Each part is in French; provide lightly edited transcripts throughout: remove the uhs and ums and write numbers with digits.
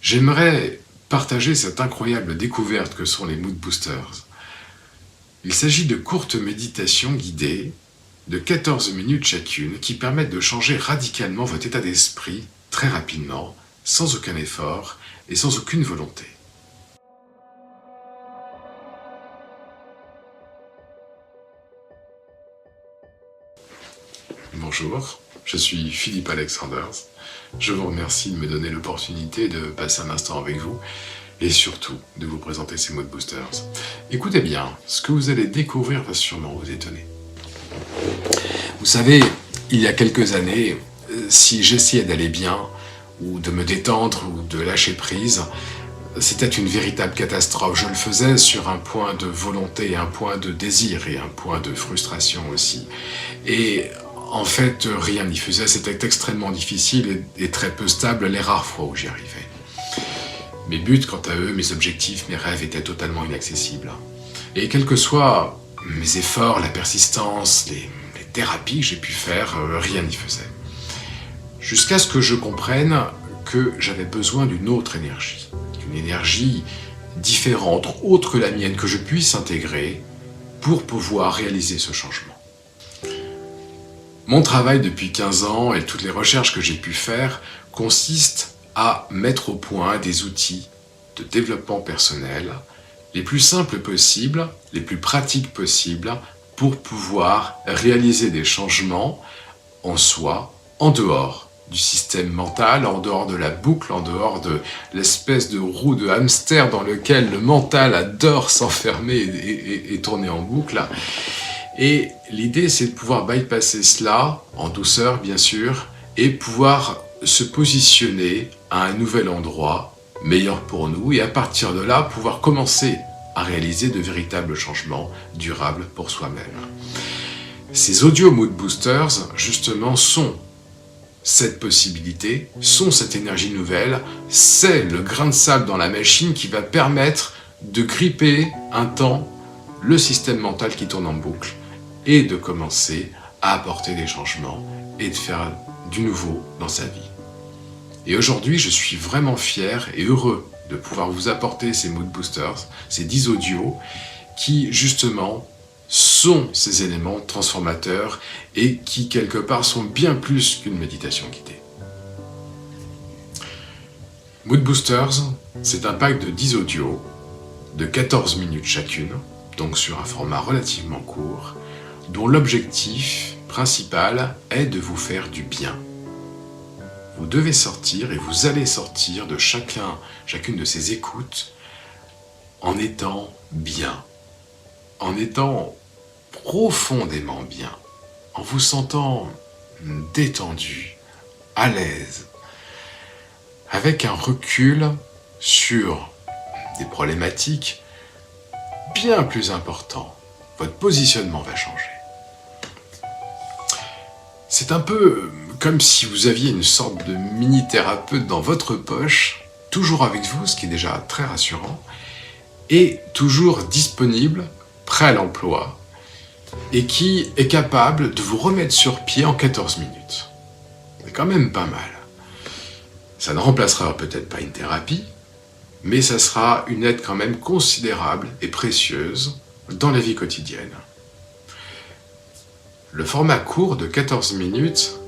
J'aimerais partager cette incroyable découverte que sont les Mood Boosters. Il s'agit de courtes méditations guidées de 14 minutes chacune qui permettent de changer radicalement votre état d'esprit très rapidement, sans aucun effort et sans aucune volonté. Bonjour, je suis Philippe Alexanders. Je vous remercie de me donner l'opportunité de passer un instant avec vous et surtout de vous présenter ces Mood Boosters. Écoutez bien, ce que vous allez découvrir va sûrement vous étonner. Vous savez, il y a quelques années, si j'essayais d'aller bien, ou de me détendre, ou de lâcher prise, c'était une véritable catastrophe. Je le faisais sur un point de volonté, un point de désir et un point de frustration aussi. Et en fait, rien n'y faisait. C'était extrêmement difficile et très peu stable les rares fois où j'y arrivais. Mes buts, quant à eux, mes objectifs, mes rêves étaient totalement inaccessibles. Et quels que soient mes efforts, la persistance, les thérapies que j'ai pu faire, rien n'y faisait. Jusqu'à ce que je comprenne que j'avais besoin d'une autre énergie. Une énergie différente, autre que la mienne, que je puisse intégrer pour pouvoir réaliser ce changement. Mon travail depuis 15 ans et toutes les recherches que j'ai pu faire consistent à mettre au point des outils de développement personnel les plus simples possibles, les plus pratiques possibles pour pouvoir réaliser des changements en soi, en dehors du système mental, en dehors de la boucle, en dehors de l'espèce de roue de hamster dans lequel le mental adore s'enfermer et tourner en boucle. Et l'idée, c'est de pouvoir bypasser cela, en douceur bien sûr, et pouvoir se positionner à un nouvel endroit, meilleur pour nous, et à partir de là, pouvoir commencer à réaliser de véritables changements durables pour soi-même. Ces audio Mood Boosters, justement, sont cette possibilité, sont cette énergie nouvelle, c'est le grain de sable dans la machine qui va permettre de gripper un temps le système mental qui tourne en boucle et de commencer à apporter des changements et de faire du nouveau dans sa vie. Et aujourd'hui, je suis vraiment fier et heureux de pouvoir vous apporter ces Mood Boosters, ces 10 audios qui, justement, sont ces éléments transformateurs et qui, quelque part, sont bien plus qu'une méditation guidée. Mood Boosters, c'est un pack de 10 audios de 14 minutes chacune, donc sur un format relativement court, dont l'objectif principal est de vous faire du bien. Vous devez sortir et vous allez sortir de chacune de ces écoutes en étant bien, en étant profondément bien, en vous sentant détendu, à l'aise, avec un recul sur des problématiques bien plus importantes. Votre positionnement va changer. C'est un peu comme si vous aviez une sorte de mini-thérapeute dans votre poche, toujours avec vous, ce qui est déjà très rassurant, et toujours disponible, prêt à l'emploi, et qui est capable de vous remettre sur pied en 14 minutes. C'est quand même pas mal. Ça ne remplacera peut-être pas une thérapie, mais ça sera une aide quand même considérable et précieuse dans la vie quotidienne. Le format court de 14 minutes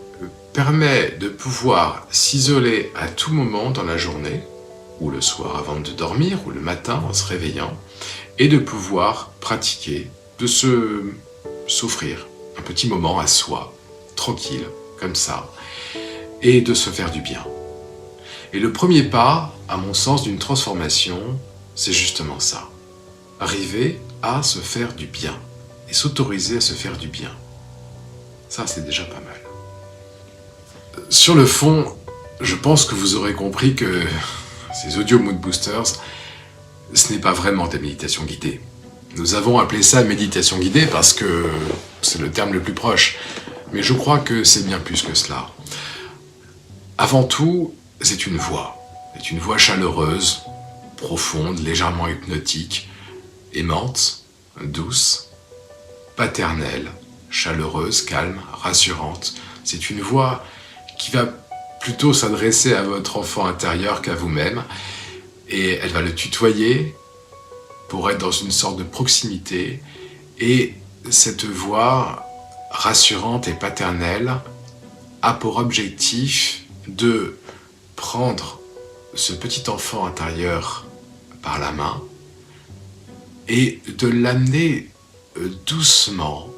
permet de pouvoir s'isoler à tout moment dans la journée, ou le soir avant de dormir, ou le matin en se réveillant, et de pouvoir pratiquer, de s'offrir un petit moment à soi, tranquille, comme ça, et de se faire du bien. Et le premier pas, à mon sens, d'une transformation, c'est justement ça. Arriver à se faire du bien, et s'autoriser à se faire du bien. Ça, c'est déjà pas mal. Sur le fond, je pense que vous aurez compris que ces audio Mood Boosters, ce n'est pas vraiment des méditations guidées. Nous avons appelé ça méditation guidée parce que c'est le terme le plus proche. Mais je crois que c'est bien plus que cela. Avant tout, c'est une voix. C'est une voix chaleureuse, profonde, légèrement hypnotique, aimante, douce, paternelle, chaleureuse, calme, rassurante. C'est une voix qui va plutôt s'adresser à votre enfant intérieur qu'à vous-même. Et elle va le tutoyer pour être dans une sorte de proximité. Et cette voix rassurante et paternelle a pour objectif de prendre ce petit enfant intérieur par la main et de l'amener doucement,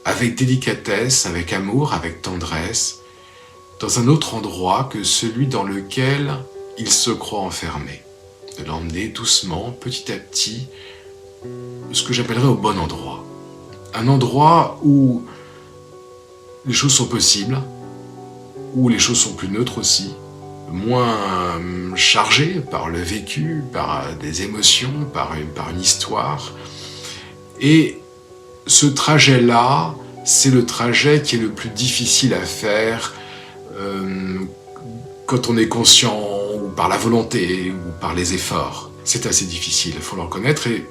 avec délicatesse, avec amour, avec tendresse, dans un autre endroit que celui dans lequel il se croit enfermé. De l'emmener doucement, petit à petit, ce que j'appellerais au bon endroit. Un endroit où les choses sont possibles, où les choses sont plus neutres aussi, moins chargées par le vécu, par des émotions, par une histoire. Et ce trajet-là, c'est le trajet qui est le plus difficile à faire quand on est conscient, ou par la volonté, ou par les efforts. C'est assez difficile, il faut le reconnaître. Et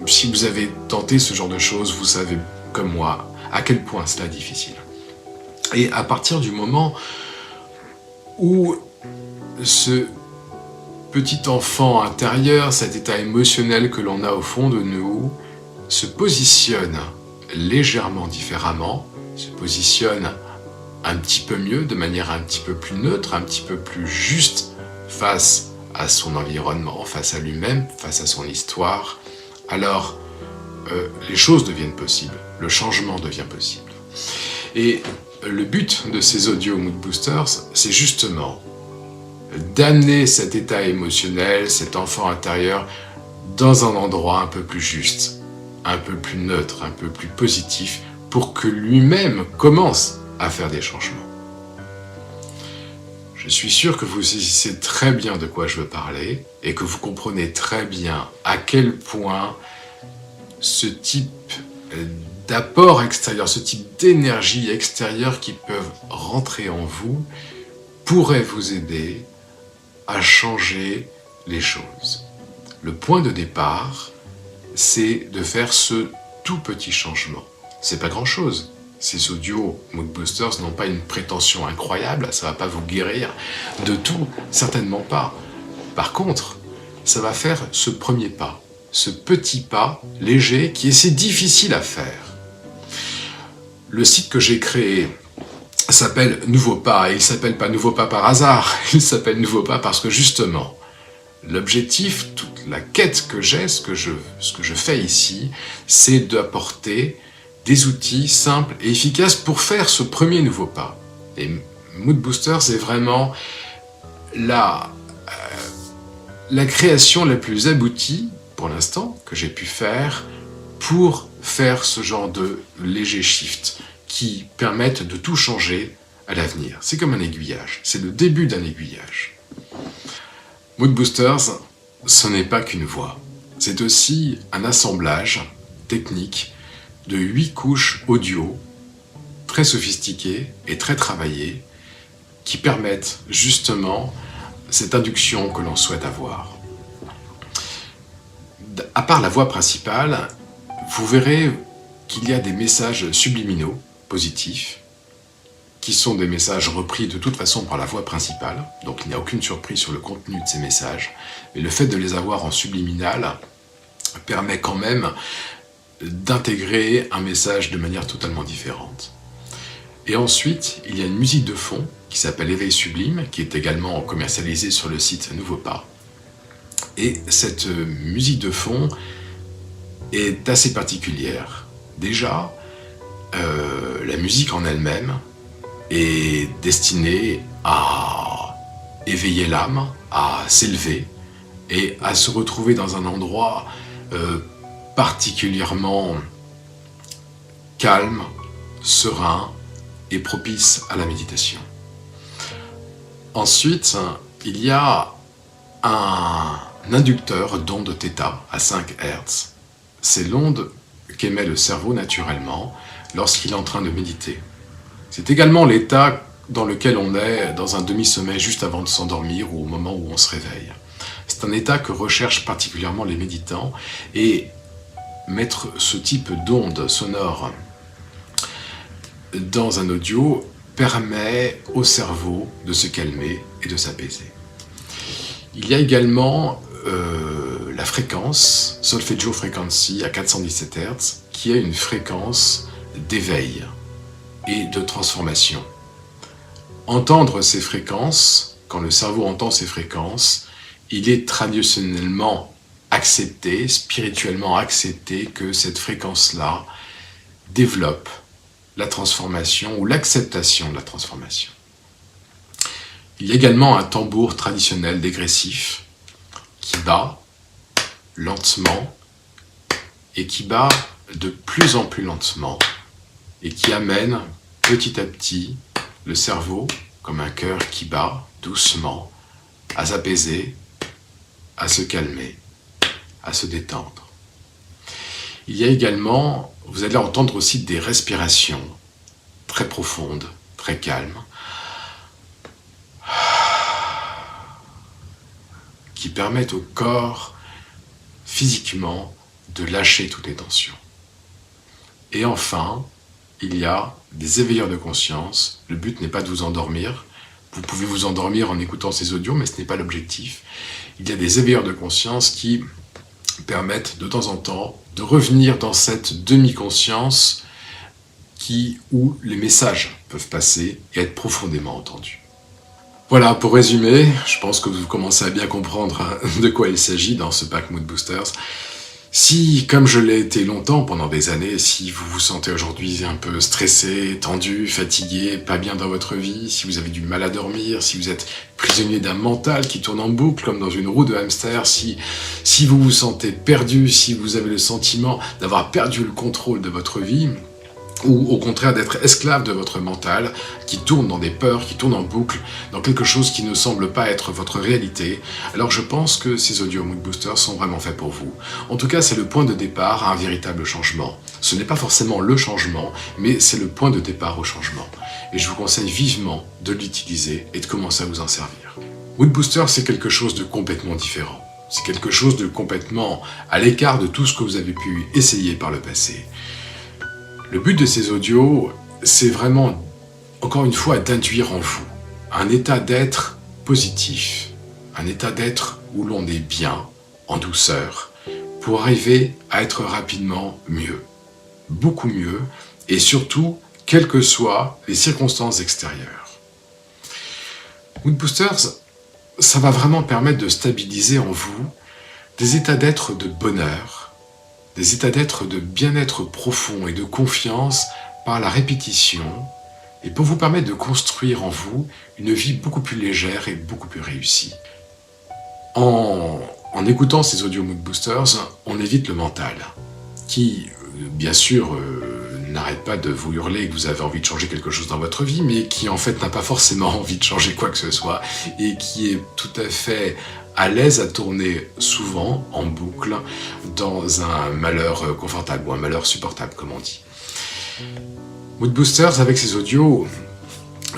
si vous avez tenté ce genre de choses, vous savez, comme moi, à quel point cela est difficile. Et à partir du moment où ce petit enfant intérieur, cet état émotionnel que l'on a au fond de nous, se positionne légèrement différemment, se positionne un petit peu mieux, de manière un petit peu plus neutre, un petit peu plus juste face à son environnement, face à lui-même, face à son histoire, alors les choses deviennent possibles, le changement devient possible. Et le but de ces audio mood boosters, c'est justement d'amener cet état émotionnel, cet enfant intérieur, dans un endroit un peu plus juste, un peu plus neutre, un peu plus positif, pour que lui-même commence à faire des changements. Je suis sûr que vous saisissez très bien de quoi je veux parler et que vous comprenez très bien à quel point ce type d'apport extérieur, ce type d'énergie extérieure qui peuvent rentrer en vous pourrait vous aider à changer les choses. Le point de départ, c'est de faire ce tout petit changement. C'est pas grand-chose. Ces audio mood boosters n'ont pas une prétention incroyable, ça va pas vous guérir de tout, certainement pas. Par contre, ça va faire ce premier pas, ce petit pas léger qui est si difficile à faire. Le site que j'ai créé s'appelle Nouveau Pas, et il s'appelle pas Nouveau Pas par hasard, il s'appelle Nouveau Pas parce que justement, l'objectif, toute la quête que j'ai, ce que je fais ici, c'est d'apporter des outils simples et efficaces pour faire ce premier nouveau pas. Et Mood Booster, c'est vraiment la création la plus aboutie, pour l'instant, que j'ai pu faire pour faire ce genre de léger shift qui permettent de tout changer à l'avenir. C'est comme un aiguillage, c'est le début d'un aiguillage. Mood Boosters, ce n'est pas qu'une voix, c'est aussi un assemblage technique de 8 couches audio très sophistiquées et très travaillées qui permettent justement cette induction que l'on souhaite avoir. À part la voix principale, vous verrez qu'il y a des messages subliminaux positifs qui sont des messages repris de toute façon par la voix principale, donc il n'y a aucune surprise sur le contenu de ces messages, mais le fait de les avoir en subliminal permet quand même d'intégrer un message de manière totalement différente. Et ensuite, il y a une musique de fond qui s'appelle Éveil Sublime, qui est également commercialisée sur le site Nouveau Pas. Et cette musique de fond est assez particulière. Déjà, la musique en elle-même est destinée à éveiller l'âme, à s'élever et à se retrouver dans un endroit particulièrement calme, serein et propice à la méditation. Ensuite, il y a un inducteur d'onde θ à 5 Hz. C'est l'onde qu'émet le cerveau naturellement lorsqu'il est en train de méditer. C'est également l'état dans lequel on est dans un demi-sommeil juste avant de s'endormir ou au moment où on se réveille. C'est un état que recherchent particulièrement les méditants et mettre ce type d'onde sonore dans un audio permet au cerveau de se calmer et de s'apaiser. Il y a également la fréquence, solfeggio frequency à 417 Hz, qui est une fréquence d'éveil et de transformation. Entendre ces fréquences, quand le cerveau entend ces fréquences, il est traditionnellement accepté, spirituellement accepté que cette fréquence-là développe la transformation ou l'acceptation de la transformation. Il y a également un tambour traditionnel dégressif qui bat lentement et qui bat de plus en plus lentement et qui amène petit à petit le cerveau, comme un cœur qui bat doucement, à s'apaiser, à se calmer, à se détendre. Il y a également, vous allez entendre aussi des respirations très profondes, très calmes, qui permettent au corps, physiquement, de lâcher toutes les tensions. Et enfin, il y a des éveilleurs de conscience. Le but n'est pas de vous endormir. Vous pouvez vous endormir en écoutant ces audios, mais ce n'est pas l'objectif. Il y a des éveilleurs de conscience qui permettent de temps en temps de revenir dans cette demi-conscience où les messages peuvent passer et être profondément entendus. Voilà, pour résumer, je pense que vous commencez à bien comprendre de quoi il s'agit dans ce pack Mood Boosters. Si, comme je l'ai été longtemps pendant des années, si vous vous sentez aujourd'hui un peu stressé, tendu, fatigué, pas bien dans votre vie, si vous avez du mal à dormir, si vous êtes prisonnier d'un mental qui tourne en boucle comme dans une roue de hamster, si vous vous sentez perdu, si vous avez le sentiment d'avoir perdu le contrôle de votre vie, ou au contraire d'être esclave de votre mental, qui tourne dans des peurs, qui tourne en boucle, dans quelque chose qui ne semble pas être votre réalité, alors je pense que ces audio Mood Boosters sont vraiment faits pour vous. En tout cas, c'est le point de départ à un véritable changement. Ce n'est pas forcément le changement, mais c'est le point de départ au changement. Et je vous conseille vivement de l'utiliser et de commencer à vous en servir. Mood Booster, c'est quelque chose de complètement différent. C'est quelque chose de complètement à l'écart de tout ce que vous avez pu essayer par le passé. Le but de ces audios, c'est vraiment, encore une fois, d'induire en vous un état d'être positif, un état d'être où l'on est bien, en douceur, pour arriver à être rapidement mieux, beaucoup mieux, et surtout, quelles que soient les circonstances extérieures. Mood Boosters, ça va vraiment permettre de stabiliser en vous des états d'être de bonheur, des états d'être de bien-être profond et de confiance par la répétition et pour vous permettre de construire en vous une vie beaucoup plus légère et beaucoup plus réussie. En écoutant ces audio Mood Boosters, on évite le mental qui, bien sûr, n'arrête pas de vous hurler que vous avez envie de changer quelque chose dans votre vie, mais qui en fait n'a pas forcément envie de changer quoi que ce soit et qui est tout à fait à l'aise à tourner souvent en boucle dans un malheur confortable ou un malheur supportable, comme on dit. Mood Boosters, avec ces audios,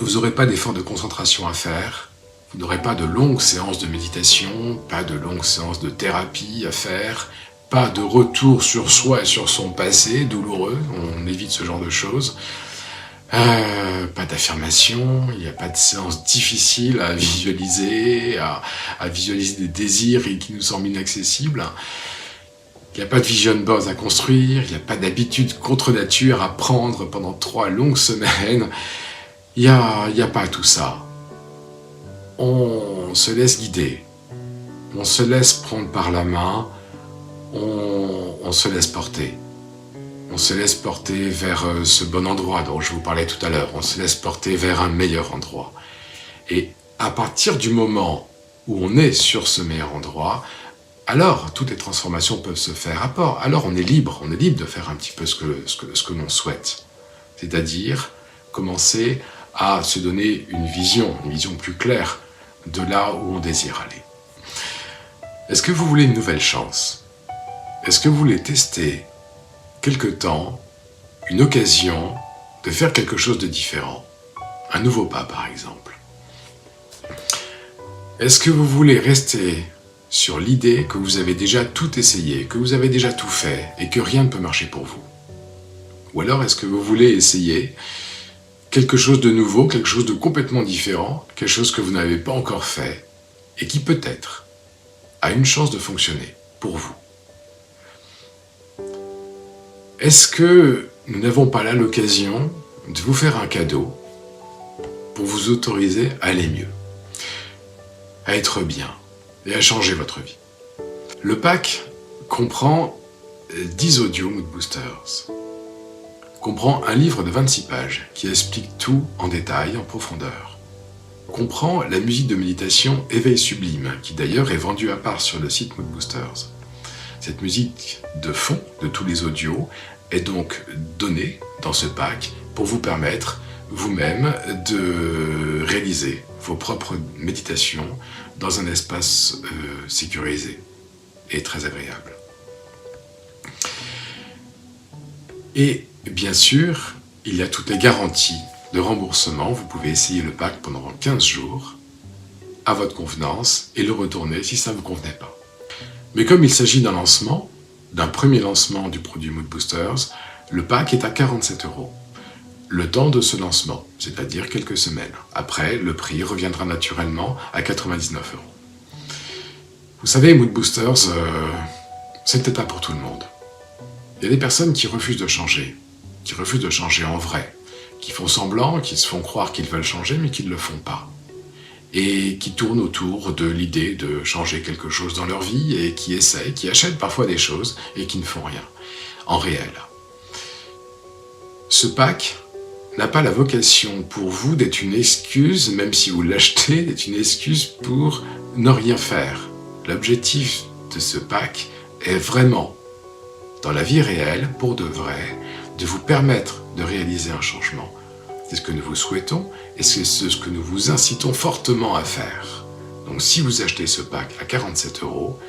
vous n'aurez pas d'effort de concentration à faire, vous n'aurez pas de longues séances de méditation, pas de longues séances de thérapie à faire, pas de retour sur soi et sur son passé douloureux, on évite ce genre de choses. Pas d'affirmation, il n'y a pas de séance difficile à visualiser, à visualiser des désirs et qui nous semblent inaccessibles. Il n'y a pas de vision board à construire, il n'y a pas d'habitude contre nature à prendre pendant 3 longues semaines. Il n'y a pas tout ça. On se laisse guider, on se laisse prendre par la main, on se laisse porter. On se laisse porter vers ce bon endroit dont je vous parlais tout à l'heure. On se laisse porter vers un meilleur endroit. Et à partir du moment où on est sur ce meilleur endroit, alors toutes les transformations peuvent se faire. Alors on est libre de faire un petit peu ce que l'on souhaite. C'est-à-dire commencer à se donner une vision plus claire de là où on désire aller. Est-ce que vous voulez une nouvelle chance? Est-ce que vous voulez tester quelque temps, une occasion de faire quelque chose de différent. Un nouveau pas, par exemple. Est-ce que vous voulez rester sur l'idée que vous avez déjà tout essayé, que vous avez déjà tout fait et que rien ne peut marcher pour vous? Ou alors est-ce que vous voulez essayer quelque chose de nouveau, quelque chose de complètement différent, quelque chose que vous n'avez pas encore fait et qui peut-être a une chance de fonctionner pour vous. Est-ce que nous n'avons pas là l'occasion de vous faire un cadeau pour vous autoriser à aller mieux, à être bien et à changer votre vie? Le pack comprend 10 audios Mood Boosters, comprend un livre de 26 pages qui explique tout en détail, en profondeur, comprend la musique de méditation Éveil Sublime, qui d'ailleurs est vendue à part sur le site Mood Boosters. Cette musique de fond de tous les audios est donc donnée dans ce pack pour vous permettre vous-même de réaliser vos propres méditations dans un espace sécurisé et très agréable. Et bien sûr, il y a toutes les garanties de remboursement. Vous pouvez essayer le pack pendant 15 jours à votre convenance et le retourner si ça ne vous convenait pas. Mais comme il s'agit d'un lancement, d'un premier lancement du produit Mood Boosters, le pack est à 47 €. Le temps de ce lancement, c'est-à-dire quelques semaines. Après, le prix reviendra naturellement à 99 €. Vous savez, Mood Boosters, c'est peut-être pas pour tout le monde. Il y a des personnes qui refusent de changer en vrai, qui font semblant, qui se font croire qu'ils veulent changer, mais qui ne le font pas. Et qui tournent autour de l'idée de changer quelque chose dans leur vie et qui essayent, qui achètent parfois des choses et qui ne font rien, en réel. Ce pack n'a pas la vocation pour vous d'être une excuse, même si vous l'achetez, d'être une excuse pour ne rien faire. L'objectif de ce pack est vraiment, dans la vie réelle, pour de vrai, de vous permettre de réaliser un changement. C'est ce que nous vous souhaitons et c'est ce que nous vous incitons fortement à faire. Donc si vous achetez ce pack à 47 €,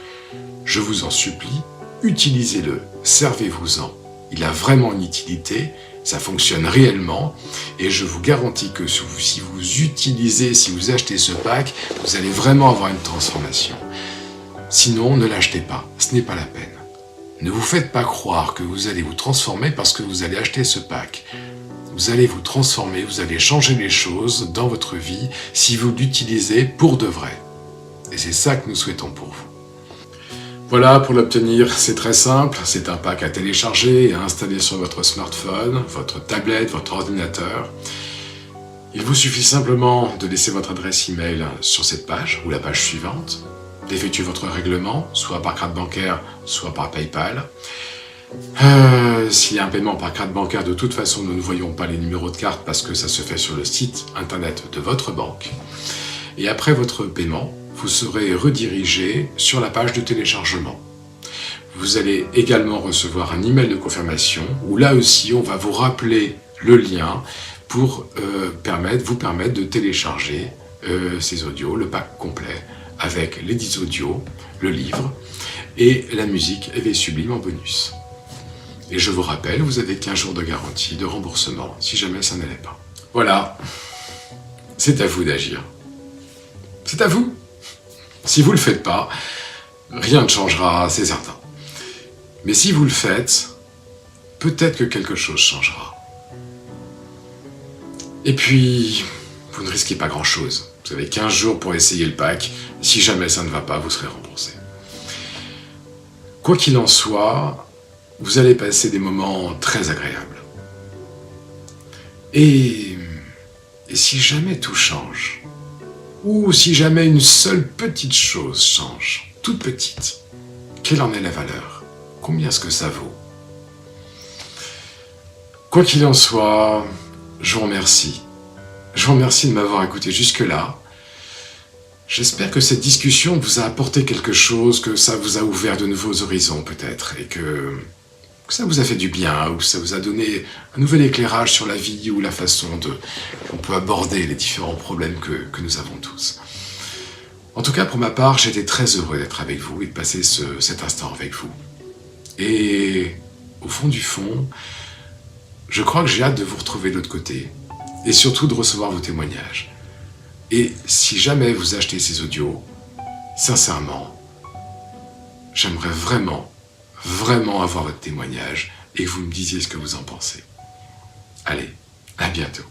je vous en supplie, utilisez-le, servez-vous-en. Il a vraiment une utilité, ça fonctionne réellement et je vous garantis que si vous achetez ce pack, vous allez vraiment avoir une transformation. Sinon, ne l'achetez pas, ce n'est pas la peine. Ne vous faites pas croire que vous allez vous transformer parce que vous allez acheter ce pack. Vous allez vous transformer, vous allez changer les choses dans votre vie si vous l'utilisez pour de vrai. Et c'est ça que nous souhaitons pour vous. Voilà, pour l'obtenir, c'est très simple. C'est un pack à télécharger et à installer sur votre smartphone, votre tablette, votre ordinateur. Il vous suffit simplement de laisser votre adresse email sur cette page ou la page suivante, d'effectuer votre règlement, soit par carte bancaire, soit par PayPal. S'il y a un paiement par carte bancaire, de toute façon, nous ne voyons pas les numéros de carte parce que ça se fait sur le site internet de votre banque. Et après votre paiement, vous serez redirigé sur la page de téléchargement. Vous allez également recevoir un email de confirmation où là aussi, on va vous rappeler le lien pour vous permettre de télécharger ces audios, le pack complet, avec les 10 audios, le livre et la musique Éveil Sublime en bonus. Et je vous rappelle, vous avez 15 jours de garantie de remboursement si jamais ça n'allait pas. Voilà, c'est à vous d'agir. C'est à vous. Si vous ne le faites pas, rien ne changera, c'est certain. Mais si vous le faites, peut-être que quelque chose changera. Et puis, vous ne risquez pas grand-chose. Vous avez 15 jours pour essayer le pack. Si jamais ça ne va pas, vous serez remboursé. Quoi qu'il en soit, vous allez passer des moments très agréables. Et si jamais tout change, ou si jamais une seule petite chose change, toute petite, quelle en est la valeur? Combien est-ce que ça vaut? Quoi qu'il en soit, je vous remercie. Je vous remercie de m'avoir écouté jusque-là. J'espère que cette discussion vous a apporté quelque chose, que ça vous a ouvert de nouveaux horizons peut-être, et que ça vous a fait du bien, ou que ça vous a donné un nouvel éclairage sur la vie ou la façon qu'on peut aborder les différents problèmes que nous avons tous. En tout cas, pour ma part, j'étais très heureux d'être avec vous et de passer cet instant avec vous. Et au fond du fond, je crois que j'ai hâte de vous retrouver de l'autre côté, et surtout de recevoir vos témoignages. Et si jamais vous achetez ces audios, sincèrement, j'aimerais vraiment avoir votre témoignage et que vous me disiez ce que vous en pensez. Allez, à bientôt.